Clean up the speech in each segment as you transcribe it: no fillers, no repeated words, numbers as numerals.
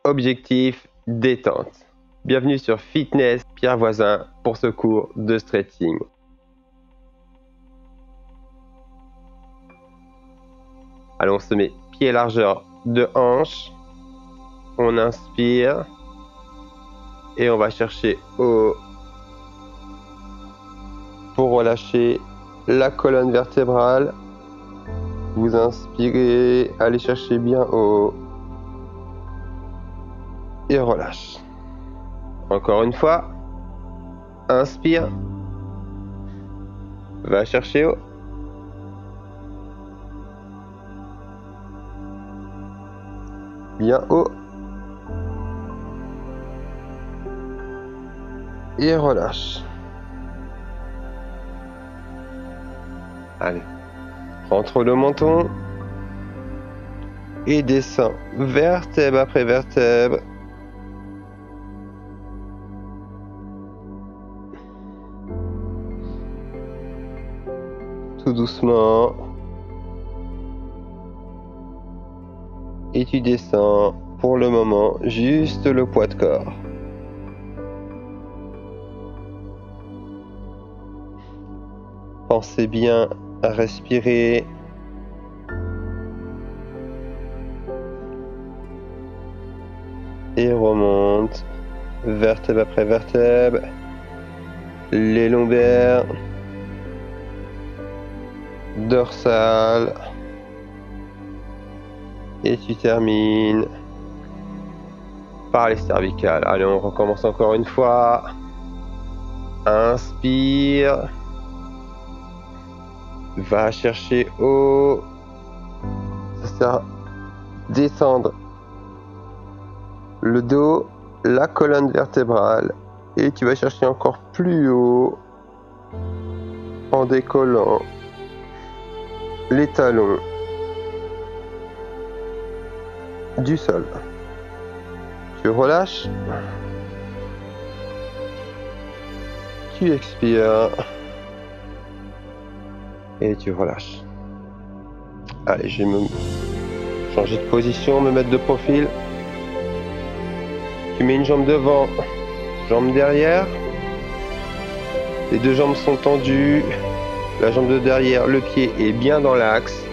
Objectif, détente. Bienvenue sur Fitness Pierre Voisin pour ce cours de stretching. Alors on se met pied largeur de hanche. On inspire et on va chercher haut pour relâcher la colonne vertébrale. Vous inspirez, allez chercher bien haut et relâche. Encore une fois, inspire, va chercher haut. Bien haut. Et relâche. Allez, rentre le menton et descend vertèbre après vertèbre. Tout doucement. Et tu descends pour le moment juste le poids de corps. Pensez bien à respirer. Et remonte vertèbre après vertèbre. Les lombaires. Dorsale. Et tu termines par les cervicales. Allez, on recommence encore une fois. Inspire. Va chercher haut. Ça sert à descendre le dos, la colonne vertébrale. Et tu vas chercher encore plus haut en décollant les talons du sol. Tu relâches. Tu expires. Et tu relâches. Allez, je vais me changer de position, me mettre de profil. Tu mets une jambe devant, jambe derrière. Les deux jambes sont tendues. La jambe de derrière, le pied est bien dans l'axe.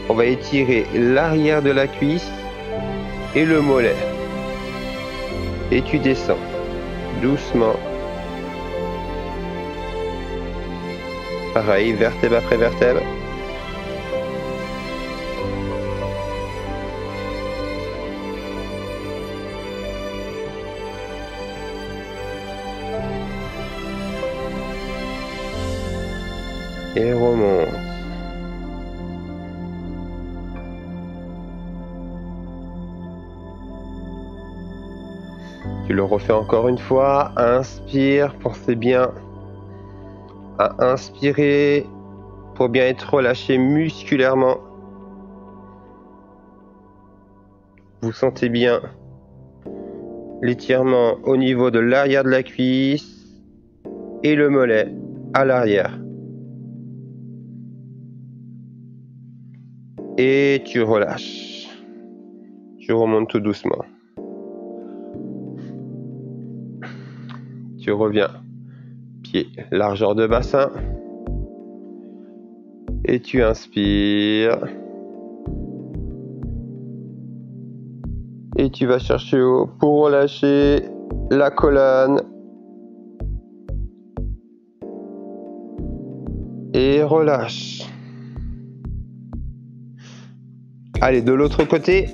On va étirer l'arrière de la cuisse et le mollet. Et tu descends doucement. Pareil, vertèbre après vertèbre. Et remonte. Tu le refais encore une fois. Inspire, pensez bien à inspirer pour bien être relâché musculairement. Vous sentez bien l'étirement au niveau de l'arrière de la cuisse et le mollet à l'arrière. Et tu relâches. Tu remontes tout doucement. Tu reviens. Pied, largeur de bassin. Et tu inspires. Et tu vas chercher haut pour relâcher la colonne. Et relâche. Allez, de l'autre côté,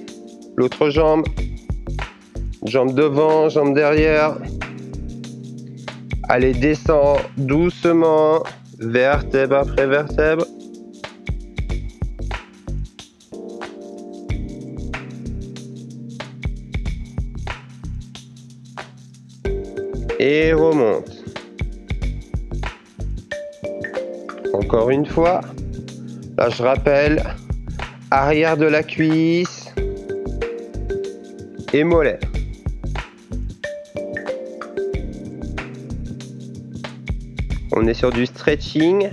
l'autre jambe. Jambe devant, jambe derrière. Allez, descends doucement, vertèbre après vertèbre. Et remonte. Encore une fois. Là, je rappelle, arrière de la cuisse et mollet. On est sur du stretching.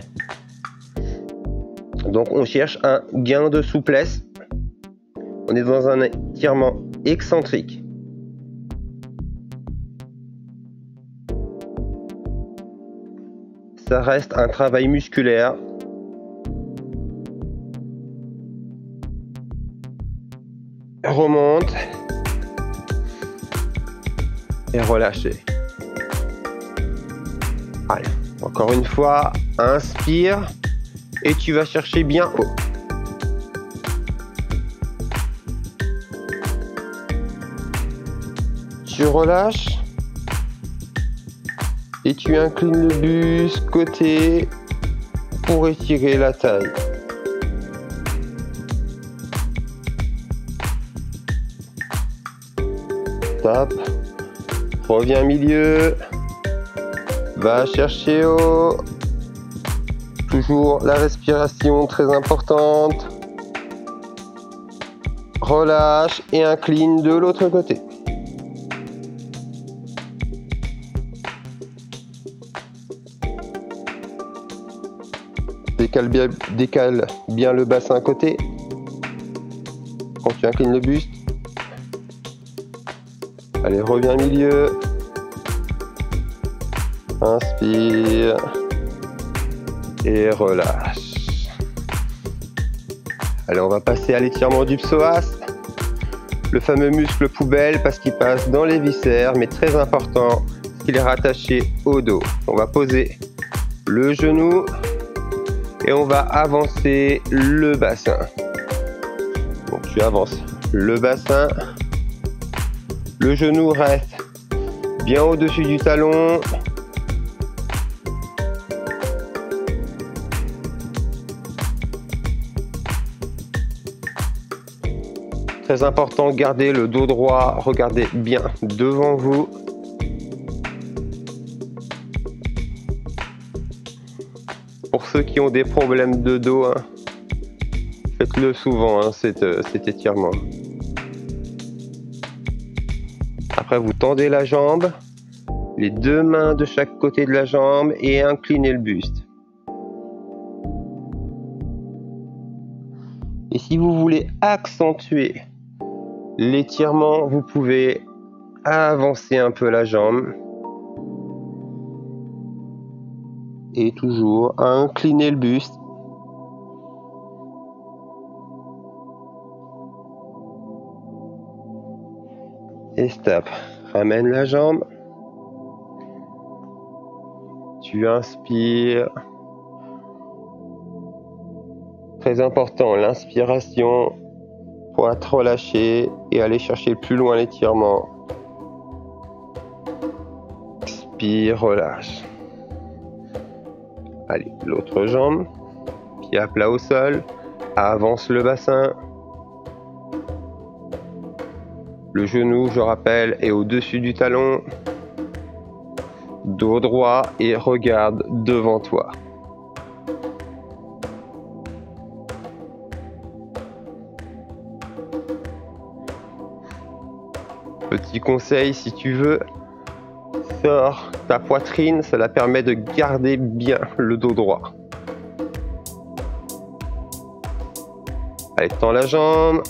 Donc on cherche un gain de souplesse. On est dans un étirement excentrique. Ça reste un travail musculaire. Remonte et relâchez. Allez, encore une fois, inspire et tu vas chercher bien haut. Tu relâches et tu inclines le buste côté pour étirer la taille. Tape, reviens milieu, va chercher haut, toujours la respiration très importante, relâche et incline de l'autre côté. Décale bien le bassin à côté quand tu inclines le buste. Allez, reviens milieu. Inspire. Et relâche. Allez, on va passer à l'étirement du psoas. Le fameux muscle poubelle parce qu'il passe dans les viscères, mais très important, parce qu'il est rattaché au dos. On va poser le genou et on va avancer le bassin. Donc tu avances le bassin. Le genou reste bien au-dessus du talon. Très important, gardez le dos droit, regardez bien devant vous. Pour ceux qui ont des problèmes de dos, hein, faites-le souvent, cet étirement. Après, vous tendez la jambe, les deux mains de chaque côté de la jambe et inclinez le buste. Et si vous voulez accentuer l'étirement, vous pouvez avancer un peu la jambe. Et toujours incliner le buste. Et stop. Ramène la jambe. Tu inspires. Très important, l'inspiration pour être relâché et aller chercher plus loin l'étirement. Expire, relâche. Allez, l'autre jambe, pied à plat au sol, avance le bassin. Le genou, je rappelle, est au-dessus du talon. Dos droit et regarde devant toi. Petit conseil, si tu veux, sors ta poitrine, cela permet de garder bien le dos droit. Allez, tends la jambe,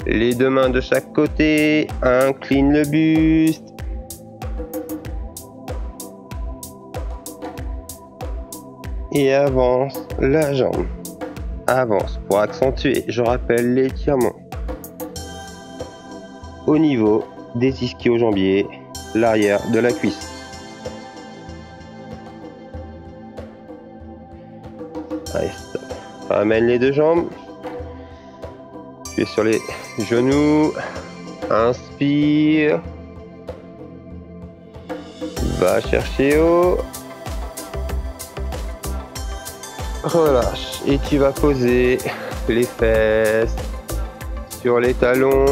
les deux mains de chaque côté, incline le buste. Et avance la jambe. Avance pour accentuer, je rappelle, l'étirement. Au niveau des ischio-jambiers, l'arrière de la cuisse. Allez, stop. Ramène les deux jambes. Tu es sur les genoux. Inspire. Va chercher haut. Relâche. Et tu vas poser les fesses sur les talons.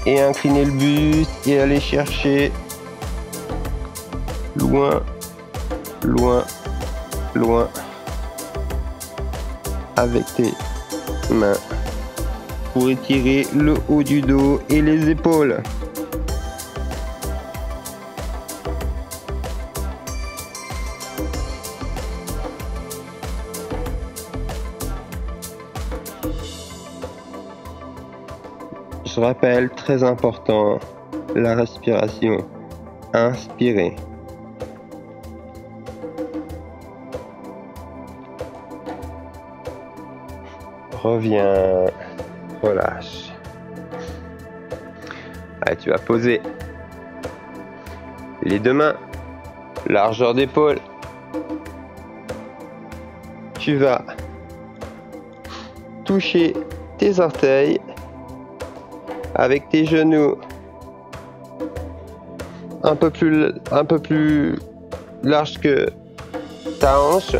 Et incliner le buste et aller chercher loin, loin, loin avec tes mains pour étirer le haut du dos et les épaules. Je rappelle, très important, la respiration. Inspirez. Reviens, relâche. Allez, tu vas poser les deux mains, largeur d'épaule. Tu vas toucher tes orteils avec tes genoux un peu plus large que ta hanche.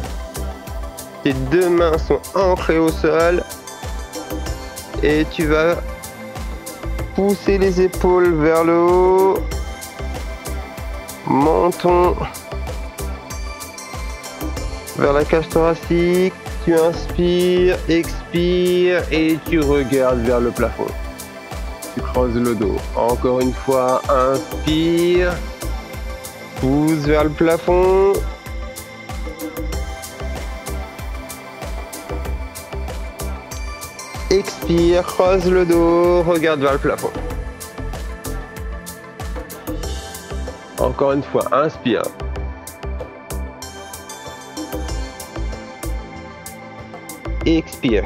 Tes deux mains sont ancrées au sol et tu vas pousser les épaules vers le haut. Menton vers la cage thoracique. Tu inspires, expires et tu regardes vers le plafond. Tu creuses le dos. Encore une fois, inspire, pousse vers le plafond. Expire, creuse le dos, regarde vers le plafond. Encore une fois, inspire. Expire.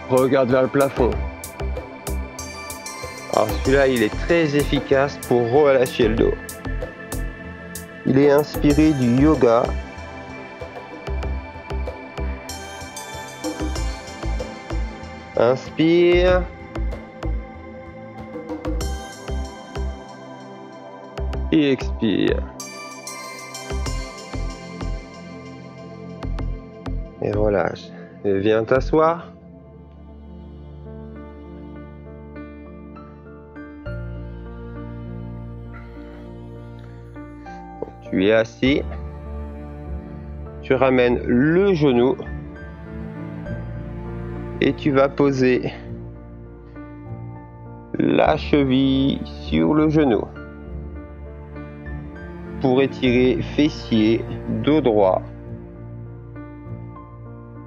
Regarde vers le plafond. Alors celui-là, il est très efficace pour relâcher le dos. Il est inspiré du yoga. Inspire. Et expire. Et relâche. Et viens t'asseoir. Tu es assis. Tu ramènes le genou. Et tu vas poser la cheville sur le genou. Pour étirer fessier, dos droit.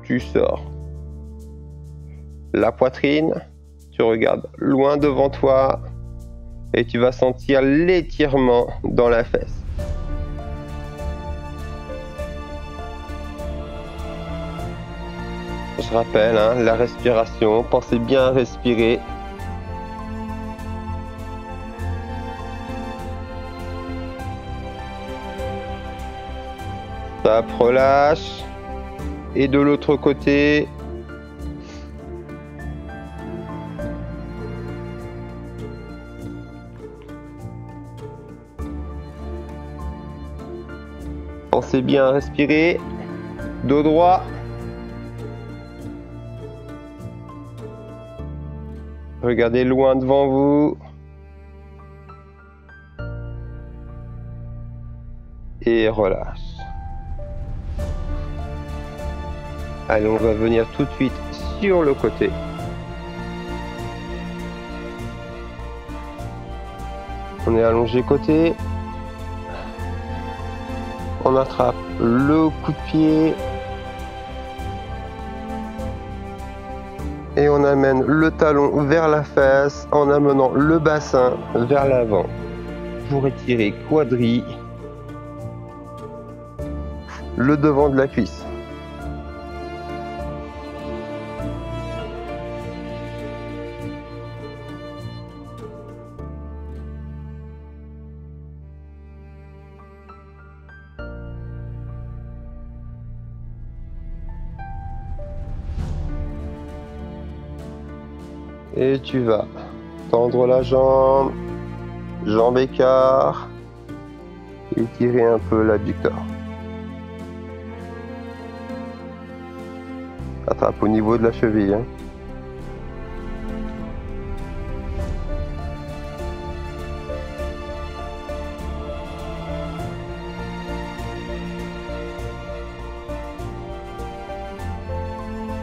Tu sors la poitrine, tu regardes loin devant toi et tu vas sentir l'étirement dans la fesse. Je rappelle, la respiration, pensez bien à respirer. Stop, relâche. Et de l'autre côté. Pensez bien à respirer. Dos droit. Regardez loin devant vous. Et relâche. Allez, on va venir tout de suite sur le côté. On est allongé côté. On attrape le coup de pied. Et on amène le talon vers la fesse en amenant le bassin vers l'avant. Pour étirer quadri. Le devant de la cuisse. Et tu vas tendre la jambe, jambe écart, et tirer un peu l'adducteur. Attrape au niveau de la cheville.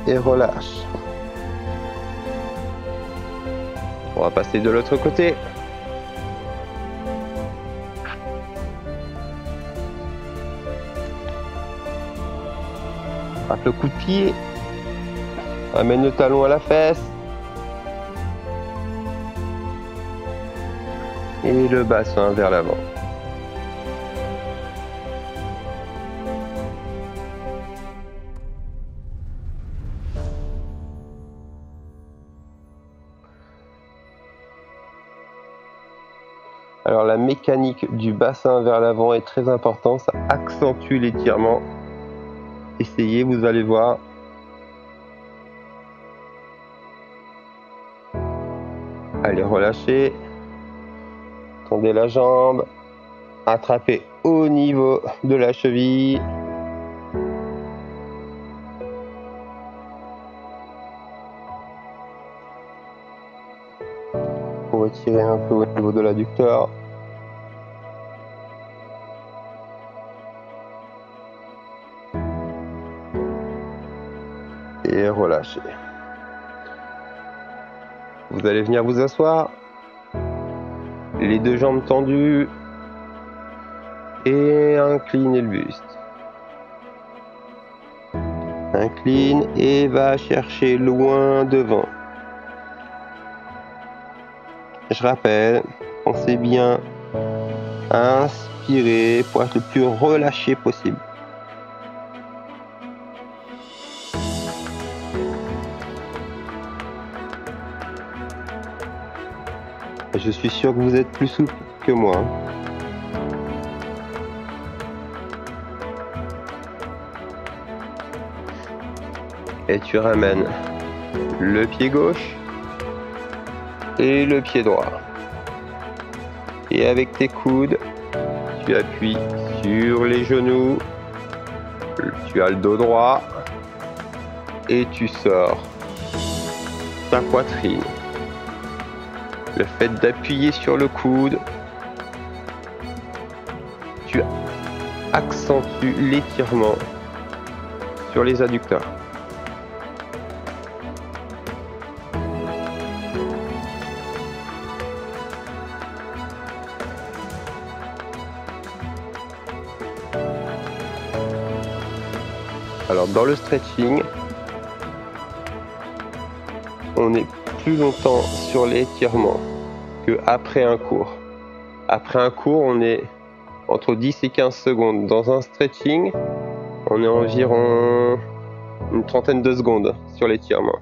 Et relâche. On va passer de l'autre côté. Attrape le coup de pied. Amène le talon à la fesse. Et le bassin vers l'avant. Alors la mécanique du bassin vers l'avant est très importante, ça accentue l'étirement. Essayez, vous allez voir. Allez, relâchez. Tendez la jambe. Attrapez au niveau de la cheville. Pour étirer un peu au niveau de l'adducteur. Et relâchez. Vous allez venir vous asseoir. Les deux jambes tendues. Et inclinez le buste. Incline et va chercher loin devant. Je rappelle, pensez bien à inspirer pour être le plus relâché possible. Je suis sûr que vous êtes plus souple que moi. Et tu ramènes le pied gauche et le pied droit. Et avec tes coudes, tu appuies sur les genoux. Tu as le dos droit. Et tu sors ta poitrine. Le fait d'appuyer sur le coude, tu accentues l'étirement sur les adducteurs. Alors dans le stretching, on est plus longtemps sur l'étirement qu'après un cours. Après un cours, on est entre 10 et 15 secondes. Dans un stretching, on est environ une trentaine de secondes sur l'étirement.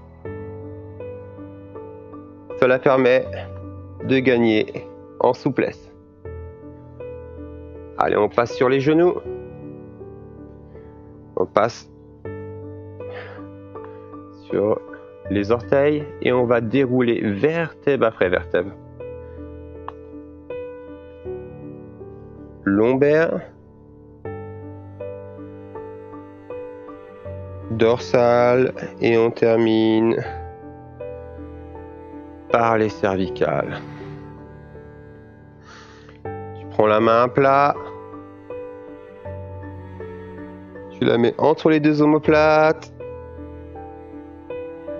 Cela permet de gagner en souplesse. Allez, on passe sur les genoux. On passe sur les orteils et on va dérouler vertèbre après vertèbre. Lombaire, dorsale et on termine par les cervicales. Tu prends la main à plat, tu la mets entre les deux omoplates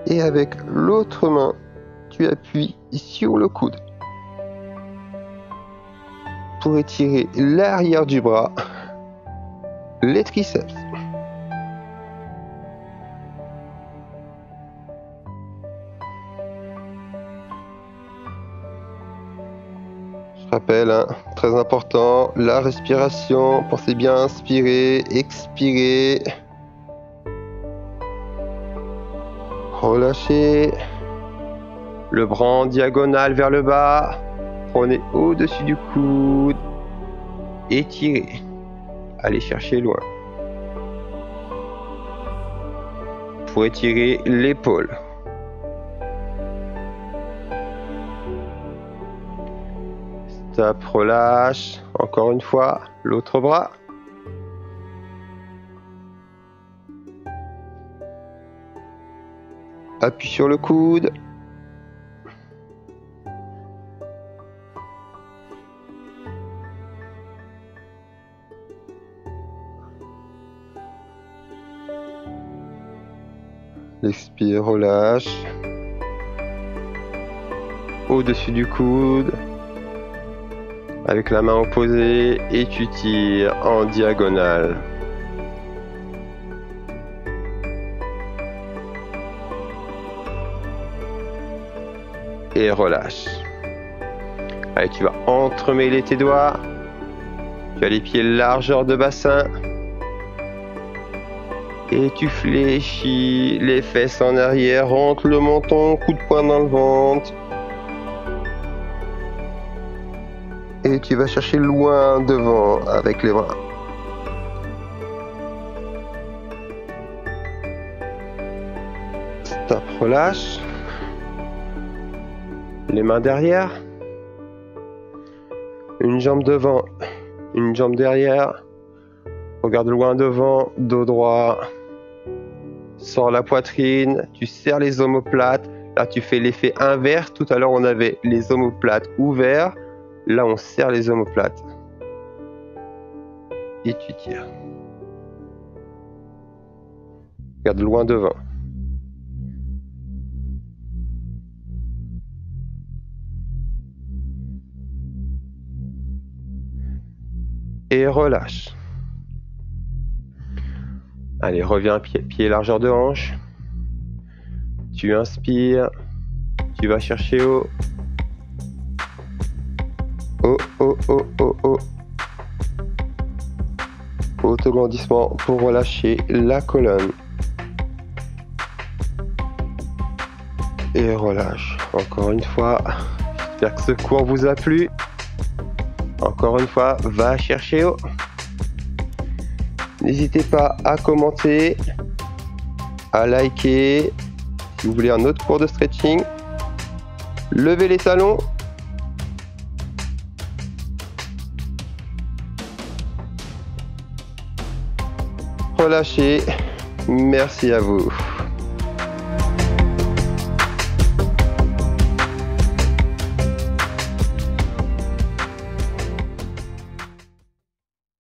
et avec l'autre main, tu appuies sur le coude pour étirer l'arrière du bras, les triceps. Je rappelle, très important, la respiration. Pensez bien à inspirer, expirer. Relâchez. Le bras en diagonale vers le bas. Prenez au-dessus du coude. Étirez. Allez chercher loin. Pour étirer l'épaule. Stop, relâche. Encore une fois, l'autre bras. Appuie sur le coude. Expire, relâche. Au-dessus du coude. Avec la main opposée et tu tires en diagonale. Et relâche. Allez, tu vas entremêler tes doigts. Tu as les pieds largeur de bassin. Et tu fléchis les fesses en arrière, rentre le menton, coup de poing dans le ventre. Et tu vas chercher loin devant avec les bras. Stop, relâche. Les mains derrière. Une jambe devant, une jambe derrière. Regarde loin devant, dos droit. Sors la poitrine, tu serres les omoplates. Là, tu fais l'effet inverse. Tout à l'heure, on avait les omoplates ouverts. Là, on serre les omoplates. Et tu tires. Regarde loin devant. Et relâche. Allez, reviens, pied largeur de hanche. Tu inspires. Tu vas chercher haut. Haut, haut, haut, haut, haut. Autograndissement pour relâcher la colonne. Et relâche. Encore une fois. J'espère que ce cours vous a plu. Encore une fois, va chercher haut. N'hésitez pas à commenter, à liker. Si vous voulez un autre cours de stretching, levez les talons. Relâchez. Merci à vous.